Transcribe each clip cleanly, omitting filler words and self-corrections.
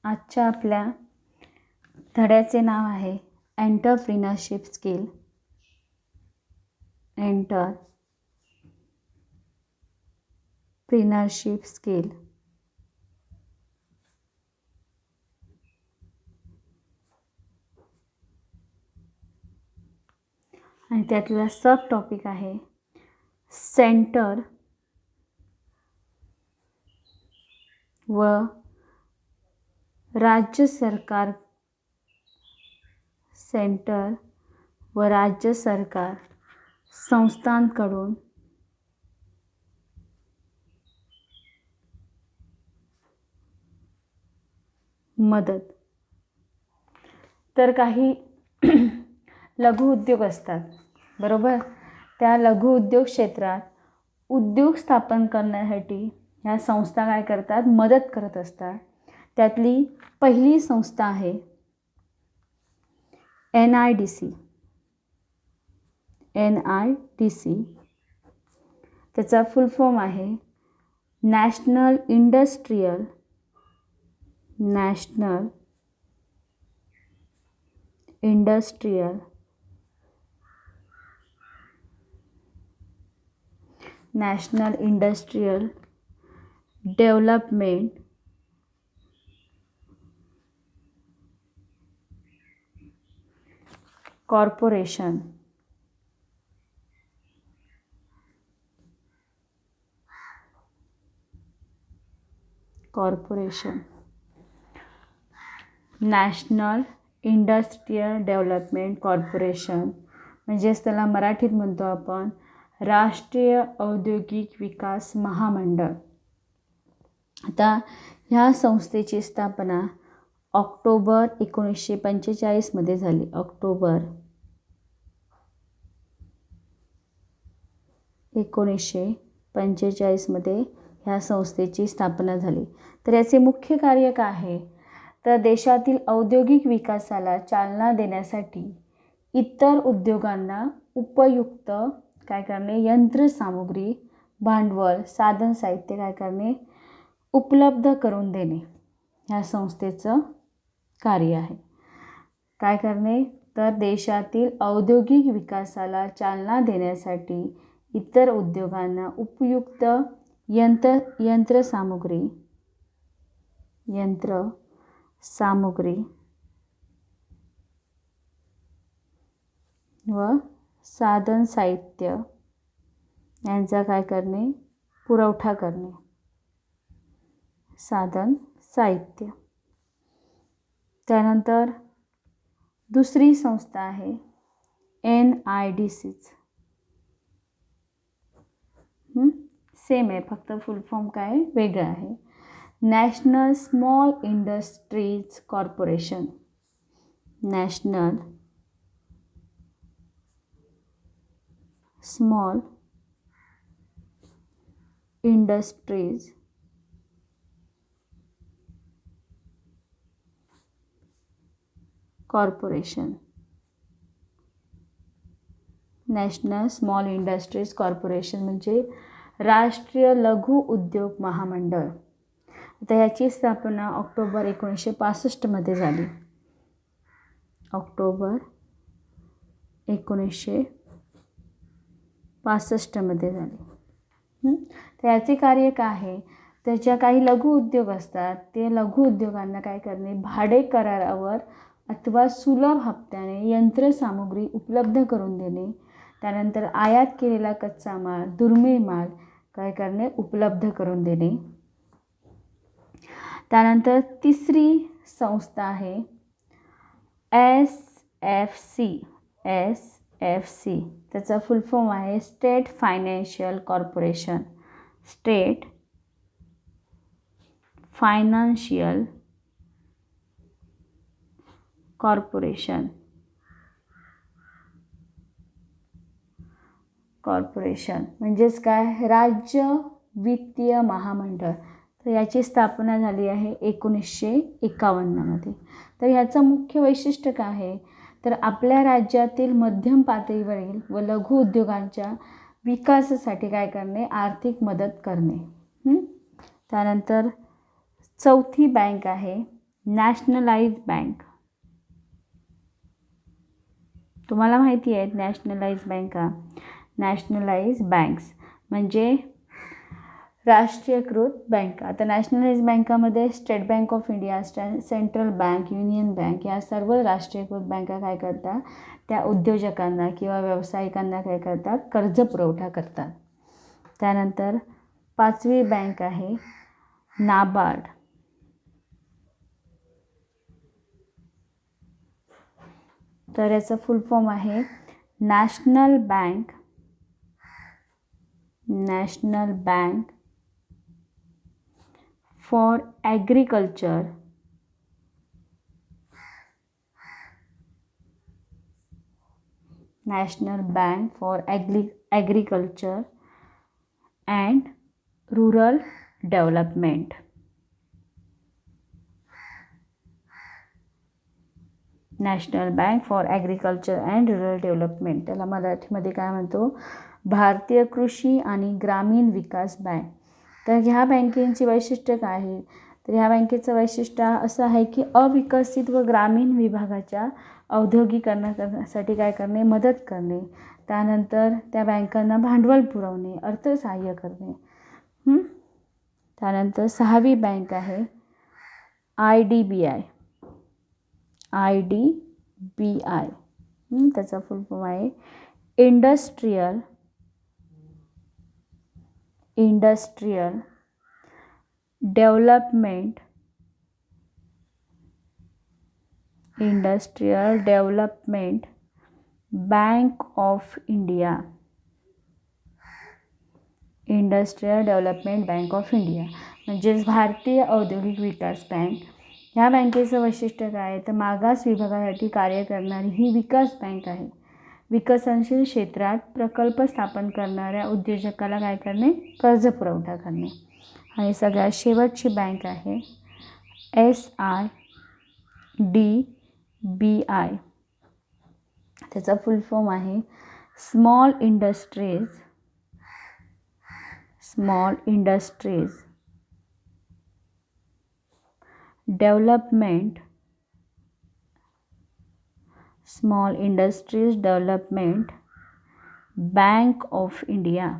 आजच्या आपल्या धड्याचे नाव आहे एंटरप्रिनरशिप स्किल. Entrepreneurship skill. आणि त्यातला सब टॉपिक आहे सेंटर व राज्य सरकार. सेंटर व राज्य सरकार संस्थांकडून मदत. तर काही लघु उद्योग असतात, बरोबर. त्या लघु उद्योग क्षेत्रात उद्योग स्थापन करण्यासाठी ह्या संस्था काय करतात, मदत करत असतात. त्यातली पहिली संस्था आहे NIDC. NIDC त्याचा फुल फॉर्म आहे national industrial development corporation. National industrial development corporation म्हणजेच त्याला मराठीत म्हणतो आपण राष्ट्रीय औद्योगिक विकास महामंडळ. आता ह्या संस्थेची स्थापना ऑक्टोबर 1945 मध्ये झाली. ऑक्टोबर 1945 मध्ये ह्या संस्थेची स्थापना झाली. तर याचे मुख्य कार्य काय आहे, तर देशातील औद्योगिक विकासाला चालना देण्यासाठी इतर उद्योगांना उपयुक्त काय करणे, यंत्रसामुग्री, भांडवल, साधन साहित्य काय करणे, उपलब्ध करून देणे ह्या संस्थेचं कार्य आहे. काय करणे, तर देशातील औद्योगिक विकासाला चालना देण्यासाठी इतर उद्योगांना उपयुक्त यंत्रसामुग्री व साधन साहित्य यांचा काय करणे, पुरवठा करणे. साधन साहित्य. त्यानंतर दुसरी संस्था आहे NIDC. सेम आहे, फक्त फुल फॉर्म काय वेगळं आहे. National small industries corporation. National small industries corporation. National small industries corporation म्हणजे राष्ट्रीय लघु उद्योग महामंडळ. आता याची स्थापना ऑक्टोबर 1965 मध्ये झाली. ऑक्टोबर 1965 मध्ये झाली. तर याचे कार्य काय आहे, त्याच्या काही लघु उद्योग असतात, ते लघु उद्योगांना काय करणे, भाडे करारावर अथवा सुलभ हप्त्याने यंत्रसामुग्री उपलब्ध करून देणे. त्यानंतर आयात केलेला कच्चा माल, दुर्मिळ माल काय करणे, उपलब्ध करून देणे. त्यानंतर तिसरी संस्था आहे SFC. त्याचा फुल फॉर्म आहे state financial corporation. State financial corporation. म्हणजेच काय, राज्य वित्तीय महामंडळ. तर याची स्थापना झाली आहे 1951 मध्ये. तर ह्याचं मुख्य वैशिष्ट्य काय आहे, तर आपल्या राज्यातील मध्यम पातळीवरील व लघु उद्योगांच्या विकासासाठी काय करणे, आर्थिक मदत करणे. त्यानंतर चौथी बँक आहे नॅशनलाइज बँक. तुम्हाला माहिती आहेत नॅशनलाइज बँका. नॅशनलाइज बँक्स म्हणजे राष्ट्रीयकृत बँका. आता नॅशनलाइज बँकामध्ये state bank of India, central bank, union bank या सर्व राष्ट्रीयकृत बँका काय करतात, त्या उद्योजकांना किंवा व्यावसायिकांना काय करतात, कर्ज पुरवठा करतात. त्यानंतर 5वी बँक आहे नाबार्ड. तर याचं फुल फॉर्म आहे national bank for agriculture agriculture and rural development. National bank for agriculture and rural development. त्याला मराठीमध्ये काय म्हणतो, भारतीय कृषी आणि ग्रामीण विकास बँक. तर ह्या बँकेची वैशिष्ट्य काय आहे, तर ह्या बँकेचं वैशिष्ट्य असं आहे की अविकसित व ग्रामीण विभागाच्या औद्योगिकरणासाठी काय करणे, मदत करणे. त्यानंतर त्या बँकांना भांडवल पुरवणे, अर्थसहाय्य करणे. त्यानंतर 6वी बँक आहे IDBI. त्याचा फुल फॉर्म आहे industrial development bank of India. Industrial development bank of India म्हणजेच भारतीय औद्योगिक विकास बँक. ह्या बँकेचं वैशिष्ट्य काय आहे, तर मागास विभागासाठी कार्य करणारी ही विकास बँक आहे. विकसनशील क्षेत्रात प्रकल्प स्थापन करणाऱ्या उद्योजकाला काय करणे, कर्ज पुरवठा करणे. आणि सगळ्यात शेवटची बँक आहे SIDBI. त्याचा फुल फॉर्म आहे small industries development bank of India.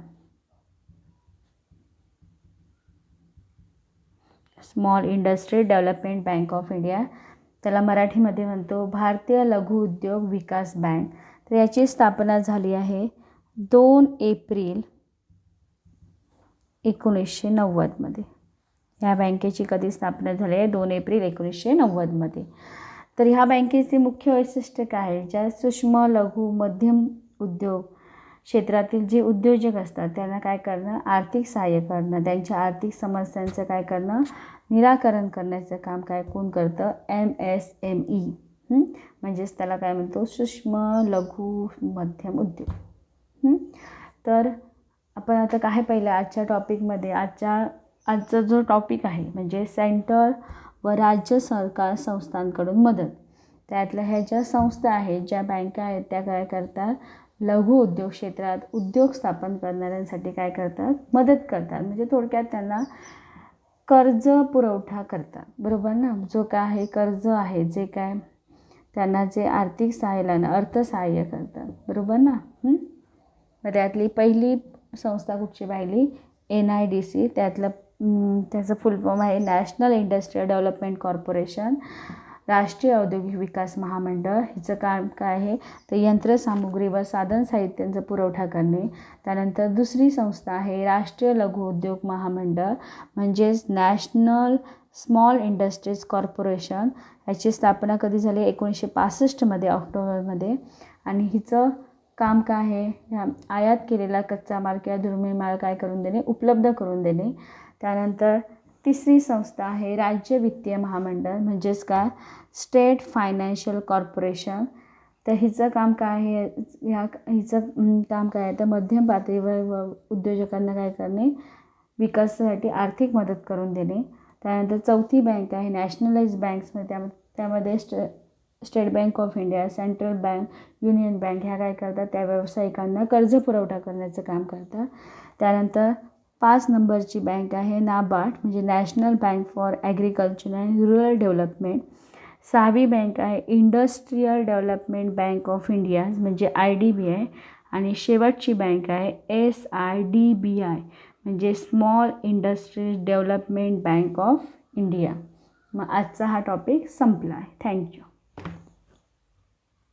Small industry development bank of India. त्याला मराठीमध्ये म्हणतो भारतीय लघु उद्योग विकास बँक. तर याची स्थापना झाली आहे 2 एप्रिल 1990 मध्ये. ह्या बँकेची कधी स्थापना झाली आहे, 2 एप्रिल 1990 मध्ये. तर ह्या बँकेचे मुख्य वैशिष्ट्य काय आहे, ज्या सूक्ष्म लघु मध्यम उद्योग क्षेत्रातील जे उद्योजक असतात त्यांना काय करणं, आर्थिक सहाय्य करणं, त्यांच्या आर्थिक समस्यांचं काय करणं, निराकरण करण्याचं काम काय कोण करतं, MSME. म्हणजेच त्याला काय म्हणतो, सूक्ष्म लघु मध्यम उद्योग. तर आपण आता काय पाहिलं आजच्या टॉपिकमध्ये, आजचा जो टॉपिक आहे म्हणजे सेंट्रल व राज्य सरकार संस्थांकडून मदत. त्यातल्या ह्या ज्या संस्था आहेत, ज्या बँका आहेत, त्या काय करतात, लघु उद्योग क्षेत्रात उद्योग स्थापन करणाऱ्यांसाठी काय करतात, मदत करतात. म्हणजे थोडक्यात त्यांना कर्ज पुरवठा करतात, बरोबर ना. जो काय आहे कर्ज आहे, जे काय त्यांना जे आर्थिक सहाय्यानं अर्थसहाय्य करतात, बरोबर ना. मग त्यातली पहिली संस्था कुठची पाहिली, NIDC. त्याचं फुल फॉर्म आहे नॅशनल इंडस्ट्रियल डेव्हलपमेंट कॉर्पोरेशन, राष्ट्रीय औद्योगिक विकास महामंडळ. हिचं काम काय आहे, तर यंत्रसामुग्री व साधन साहित्यांचा पुरवठा करणे. त्यानंतर दुसरी संस्था आहे राष्ट्रीय लघु उद्योग महामंडळ म्हणजेच नॅशनल स्मॉल इंडस्ट्रीज कॉर्पोरेशन. याची स्थापना कधी झाली, 1965 मध्ये ऑक्टोबरमध्ये. आणि हिचं काम काय आहे, ह्या आयात केलेला कच्चा माल किंवा दुर्मिळ माल काय करून देणे, उपलब्ध करून देणे. त्यानंतर तिसरी संस्था आहे राज्य वित्तीय महामंडळ म्हणजेच काय, स्टेट फायनान्शियल कॉर्पोरेशन. तर हिचं काम काय आहे, हिचं काम काय आहे, तर मध्यम पातळीवर उद्योजकांना काय करणे, विकासासाठी आर्थिक मदत करून देणे. त्यानंतर चौथी बँक आहे नॅशनलाइज बँक्स. त्यामध्ये state bank of India, central bank, union bank ह्या काय करतात, त्या व्यावसायिकांना कर्ज पुरवठा करण्याचं काम करतात. त्यानंतर 5 नंबरची बँक आहे नाबार्ड म्हणजे national bank for agriculture and rural development. 6वी बँक आहे industrial development bank of India म्हणजे IDBI. आणि शेवटची बँक आहे SIDBI म्हणजे small industries development bank of India. मग आजचा हा टॉपिक संपला आहे. थँक्यू.